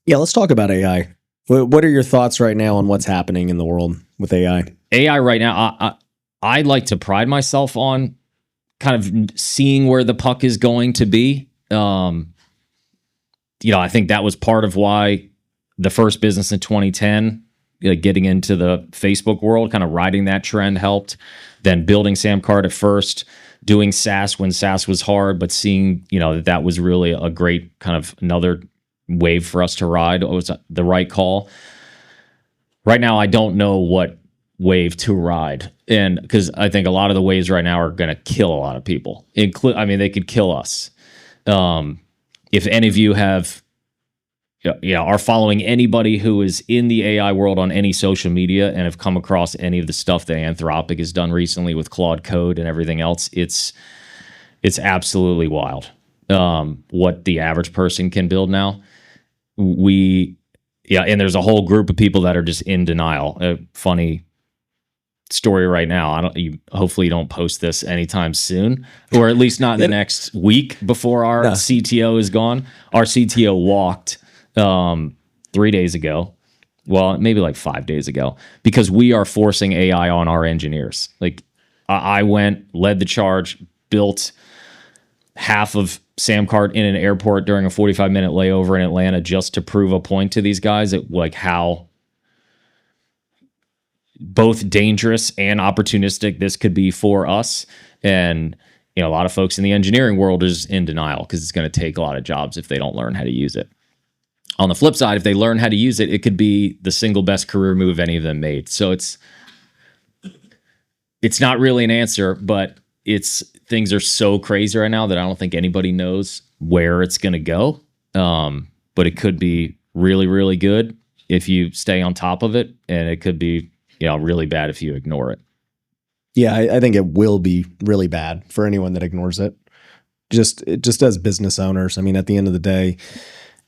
Yeah, let's talk about AI. What are your thoughts right now on what's happening in the world with AI? AI right now, I like to pride myself on kind of seeing where the puck is going to be. I think that was part of why the first business in 2010, getting into the Facebook world, kind of riding that trend helped. Then building Samcart at first, doing SaaS when SaaS was hard, but seeing, that was really a great kind of another wave for us to ride. It was the right call. Right now, I don't know what wave to ride, and because I think a lot of the waves right now are going to kill a lot of people. They could kill us. If any of you are following anybody who is in the AI world on any social media and have come across any of the stuff that Anthropic has done recently with Claude Code and everything else, it's absolutely wild. What the average person can build now. And there's a whole group of people that are just in denial. A funny story right now. Hopefully you don't post this anytime soon, or at least not in the next week before our CTO is gone. Our CTO walked 3 days ago. Well, maybe like 5 days ago, because we are forcing AI on our engineers. Like I went, led the charge, built half of Samcart in an airport during a 45-minute layover in Atlanta just to prove a point to these guys at like how both dangerous and opportunistic this could be for us. And a lot of folks in the engineering world is in denial because it's going to take a lot of jobs if they don't learn how to use it. On the flip side, if they learn how to use it, it could be the single best career move any of them made. So it's not really an answer, but things are so crazy right now that I don't think anybody knows where it's going to go. But it could be really, really good if you stay on top of it, and it could be really bad if you ignore it. Yeah, I think it will be really bad for anyone that ignores it. Just as business owners, I mean, at the end of the day,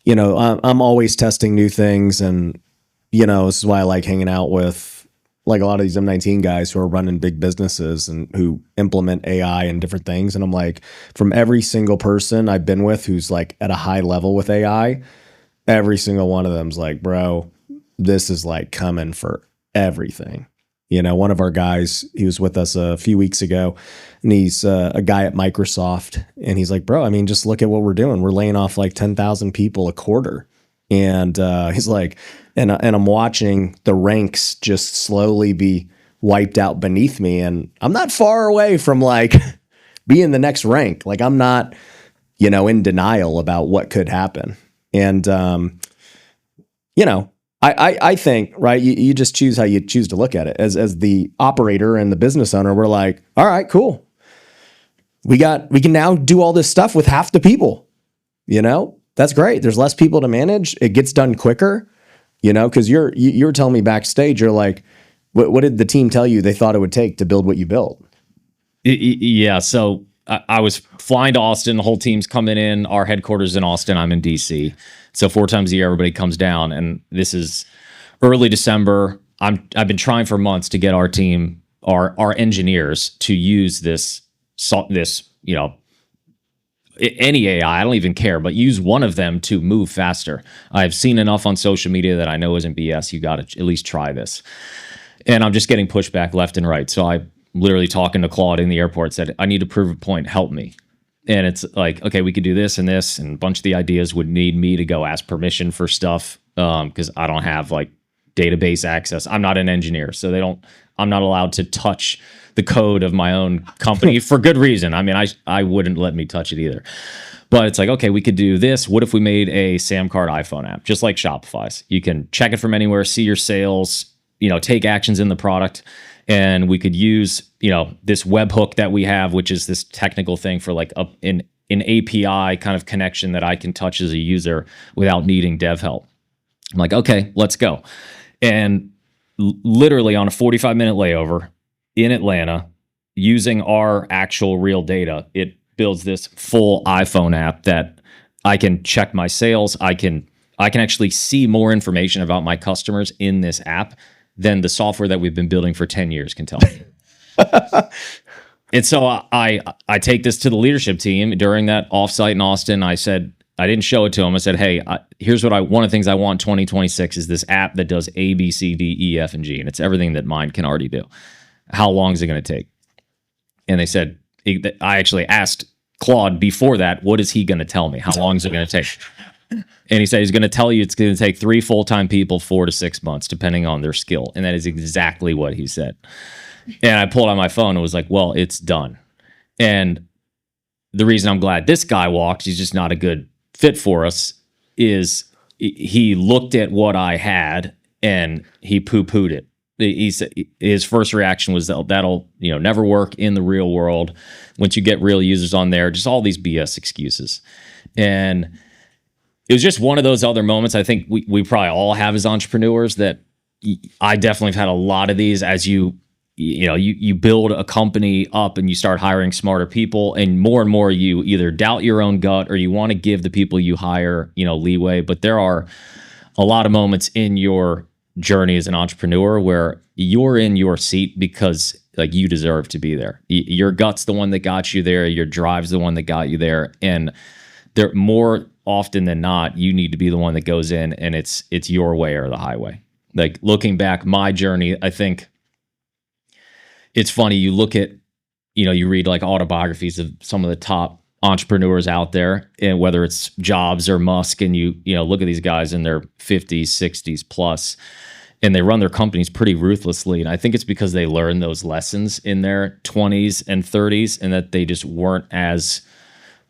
I'm always testing new things, and this is why I like hanging out with like a lot of these M19 guys who are running big businesses and who implement AI and different things. And I'm like, from every single person I've been with who's like at a high level with AI, every single one of them's like, bro, this is like coming for everything. One of our guys, he was with us a few weeks ago, and he's a guy at Microsoft, and he's like, bro, I mean, just look at what we're doing. We're laying off like 10,000 people a quarter. And he's like, and I'm watching the ranks just slowly be wiped out beneath me. And I'm not far away from like being the next rank. Like I'm not, in denial about what could happen. And, I think, right, you just choose how you choose to look at it. As the operator and the business owner, we're like, all right, cool. We can now do all this stuff with half the people, That's great. There's less people to manage. It gets done quicker, because you were telling me backstage, you're like, what did the team tell you they thought it would take to build what you built? Yeah. So I was flying to Austin. The whole team's coming in. Our headquarters in Austin. I'm in DC. So 4 times a year, everybody comes down, and this is early December. I've been trying for months to get our team, our engineers, to use this, any AI, I don't even care, but use one of them to move faster. I've seen enough on social media that I know isn't BS. You got to at least try this. And I'm just getting pushback left and right. So I literally talking to Claude in the airport said, I need to prove a point. Help me. And it's like, okay, we could do this and this. And a bunch of the ideas would need me to go ask permission for stuff because I don't have like database access. I'm not an engineer. So I'm not allowed to touch the code of my own company for good reason. I mean, I wouldn't let me touch it either. But it's like, okay, we could do this. What if we made a Samcart iPhone app, just like Shopify's? You can check it from anywhere, see your sales, take actions in the product. And we could use, this webhook that we have, which is this technical thing for like an API kind of connection that I can touch as a user without needing dev help. I'm like, okay, let's go. And literally on a 45-minute layover in Atlanta, using our actual real data, it builds this full iPhone app that I can check my sales. I can actually see more information about my customers in this app than the software that we've been building for 10 years can tell me. And so I take this to the leadership team during that offsite in Austin. I said, I didn't show it to him. I said, hey, here's one of the things I want in 2026 is this app that does A, B, C, D, E, F, and G. And it's everything that mine can already do. How long is it going to take? And they said, I actually asked Claude before that, what is he going to tell me? How long is it going to take? And he said he's going to tell you it's going to take 3 full-time people 4 to 6 months, depending on their skill. And that is exactly what he said. And I pulled out my phone and was like, well, it's done. And the reason I'm glad this guy walked, he's just not a good fit for us, is he looked at what I had and he poo-pooed it. He said his first reaction was that'll never work in the real world. Once you get real users on there, just all these BS excuses. And it was just one of those other moments I think we probably all have as entrepreneurs that I definitely have had a lot of these as you build a company up and you start hiring smarter people, and more you either doubt your own gut or you want to give the people you hire, leeway. But there are a lot of moments in your journey as an entrepreneur where you're in your seat because like you deserve to be there. Your gut's the one that got you there. Your drive's the one that got you there. And there, more often than not, you need to be the one that goes in and it's your way or the highway. Like looking back, my journey, I think it's funny. You look at, you read like autobiographies of some of the top entrepreneurs out there, and whether it's Jobs or Musk, and you look at these guys in their 50s, 60s plus, and they run their companies pretty ruthlessly. And I think it's because they learned those lessons in their 20s and 30s, and that they just weren't as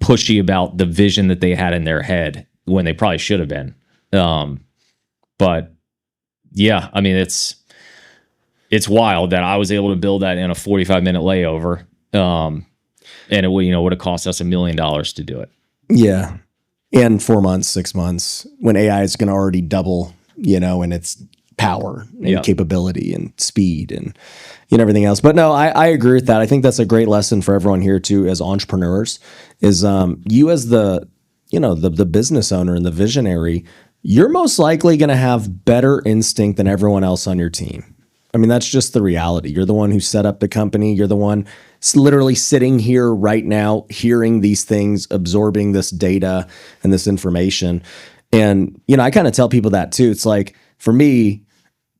pushy about the vision that they had in their head when they probably should have been. But yeah, I mean, it's wild that I was able to build that in a 45-minute layover. And it would have cost us $1 million to do it. Yeah. And 4 months, 6 months, when AI is going to already double, in its power and capability and speed and everything else. But no, I agree with that. I think that's a great lesson for everyone here too, as entrepreneurs, is you as the business owner and the visionary, you're most likely going to have better instinct than everyone else on your team. I mean, that's just the reality. You're the one who set up the company. You're the one literally sitting here right now, hearing these things, absorbing this data and this information. And, I kind of tell people that too. It's like, for me,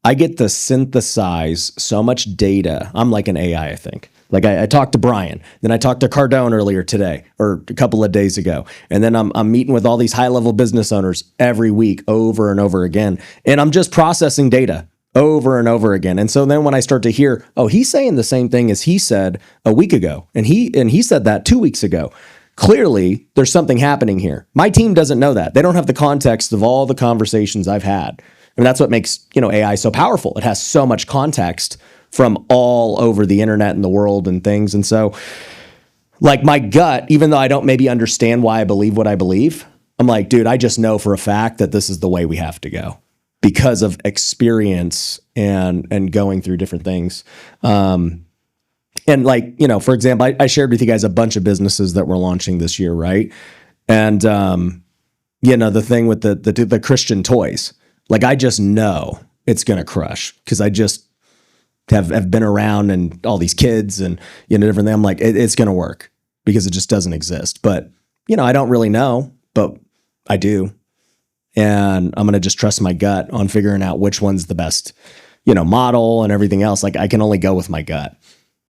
I get to synthesize so much data. I'm like an AI, I think. Like I talked to Brian, then I talked to Cardone earlier today or a couple of days ago. And then I'm meeting with all these high-level business owners every week over and over again. And I'm just processing data over and over again. And so then when I start to hear, oh, he's saying the same thing as he said a week ago, and he said that 2 weeks ago. Clearly, there's something happening here. My team doesn't know that. They don't have the context of all the conversations I've had. I mean, that's what makes, AI so powerful. It has so much context from all over the internet and the world and things. And so, like, my gut, even though I don't maybe understand why I believe what I believe, I'm like, dude, I just know for a fact that this is the way we have to go, because of experience and going through different things. And like, for example, I shared with you guys a bunch of businesses that we're launching this year, right? And, the thing with the Christian toys, like, I just know it's going to crush because I just have been around and all these kids and, different things. I'm like, it's going to work because it just doesn't exist. But, I don't really know, but I do. And I'm going to just trust my gut on figuring out which one's the best, model and everything else. Like, I can only go with my gut.